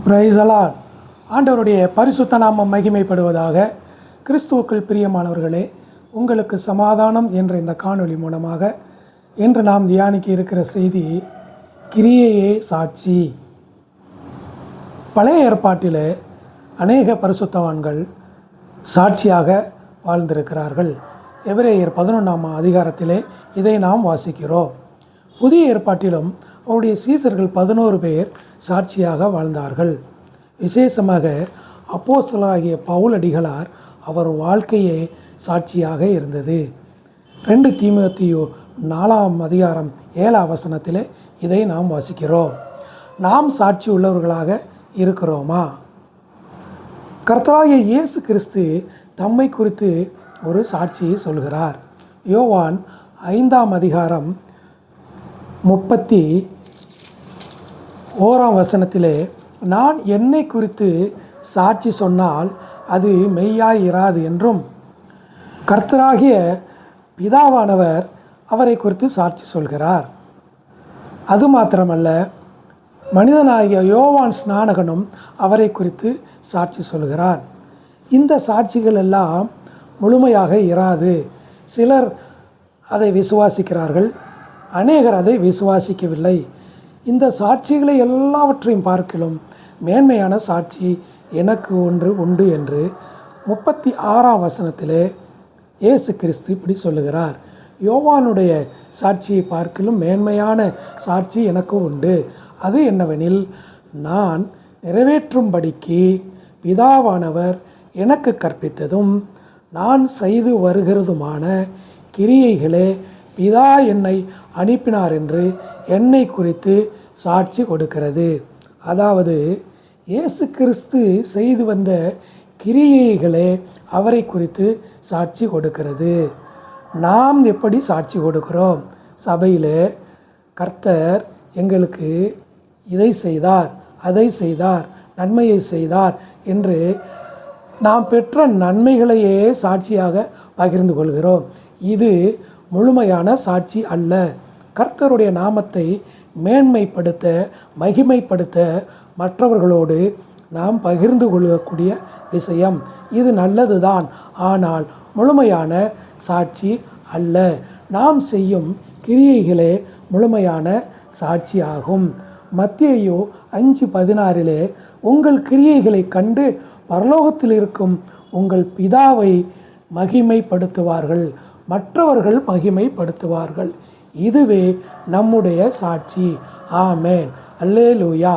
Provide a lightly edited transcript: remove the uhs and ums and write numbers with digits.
Praise the Lord. ஆண்டவருடைய பரிசுத்த நாமம் மகிமைப்படுவதாக. கிறிஸ்துவுக்குள் பிரியமானவர்களே, உங்களுக்கு சமாதானம் என்ற இந்த காணொளி மூலமாக இன்று நாம் தியானிக்க இருக்கிற செய்தி கிரியையே சாட்சி. பழைய ஏற்பாட்டிலே அநேக பரிசுத்தவான்கள் சாட்சியாக வாழ்ந்திருக்கிறார்கள். எபிரேயர் 11ஆம் அதிகாரத்திலே இதை நாம் வாசிக்கிறோம். புதிய ஏற்பாட்டிலும் அவருடைய சீசர்கள் 11 பேர் சாட்சியாக வாழ்ந்தார்கள். விசேஷமாக அப்போஸ்தலராகிய பவுல் அடிகளார் அவர் வாழ்க்கையே சாட்சியாக இருந்தது. 2 தீமோத்தேயு 4ஆம் அதிகாரம் 7ஆம் வசனத்திலே இதை நாம் வாசிக்கிறோம். நாம் சாட்சி உள்ளவர்களாக இருக்கிறோமா? கர்த்தராகிய இயேசு கிறிஸ்து தம்மை குறித்து ஒரு சாட்சியை சொல்கிறார். யோவான் 5ஆம் அதிகாரம் 31ஆம் வசனத்திலே, நான் என்னை குறித்து சாட்சி சொன்னால் அது மெய்யாய் இராது என்றும், கர்த்தராகிய பிதாவானவர் அவரை குறித்து சாட்சி சொல்கிறார். அது மாத்திரமல்ல, மனிதனாகிய யோவான் ஸ்நானகனும் அவரை குறித்து சாட்சி சொல்கிறார். இந்த சாட்சிகள் எல்லாம் முழுமையாக இராது. சிலர் அதை விசுவாசிக்கிறார்கள், அநேகர் அதை விசுவாசிக்கவில்லை. இந்த சாட்சிகளை எல்லாவற்றையும் பார்க்கிலும் மேன்மையான சாட்சி எனக்கு ஒன்று உண்டு என்று 36ஆம் வசனத்திலே இயேசு கிறிஸ்து இப்படி சொல்லுகிறார். யோவானுடைய சாட்சியை பார்க்கிலும் மேன்மையான சாட்சி எனக்கு உண்டு. அது என்னவெனில், நான் நிறைவேற்றும்படிக்கு பிதாவானவர் எனக்கு கற்பித்ததும் நான் செய்து வருகிறதுமான கிரியைகளே பிதா என்னை அனுப்பினார் என்று என்னை குறித்து சாட்சி கொடுக்கிறது. அதாவது இயேசு கிறிஸ்து செய்து வந்த கிரியைகளே அவரை குறித்து சாட்சி கொடுக்கிறது. நாம் எப்படி சாட்சி கொடுக்கிறோம்? சபையிலே கர்த்தர் எங்களுக்கு இதை செய்தார், அதை செய்தார், நன்மையை செய்தார் என்று நாம் பெற்ற நன்மைகளையே சாட்சியாக பகிர்ந்து கொள்கிறோம். இது முழுமையான சாட்சி அல்ல. கர்த்தருடைய நாமத்தை மேன்மைப்படுத்த, மகிமைப்படுத்த மற்றவர்களோடு நாம் பகிர்ந்து கொள்ளக்கூடிய விஷயம். இது நல்லதுதான், ஆனால் முழுமையான சாட்சி அல்ல. நாம் செய்யும் கிரியைகளே முழுமையான சாட்சி ஆகும். மத்தேயு 5:16 உங்கள் கிரியைகளை கண்டு பரலோகத்தில் இருக்கும் உங்கள் பிதாவை மகிமைப்படுத்துவார்கள், மற்றவர்கள் மகிமைப்படுத்துவார்கள். இதுவே நம்முடைய சாட்சி. ஆமென். அல்லேலூயா.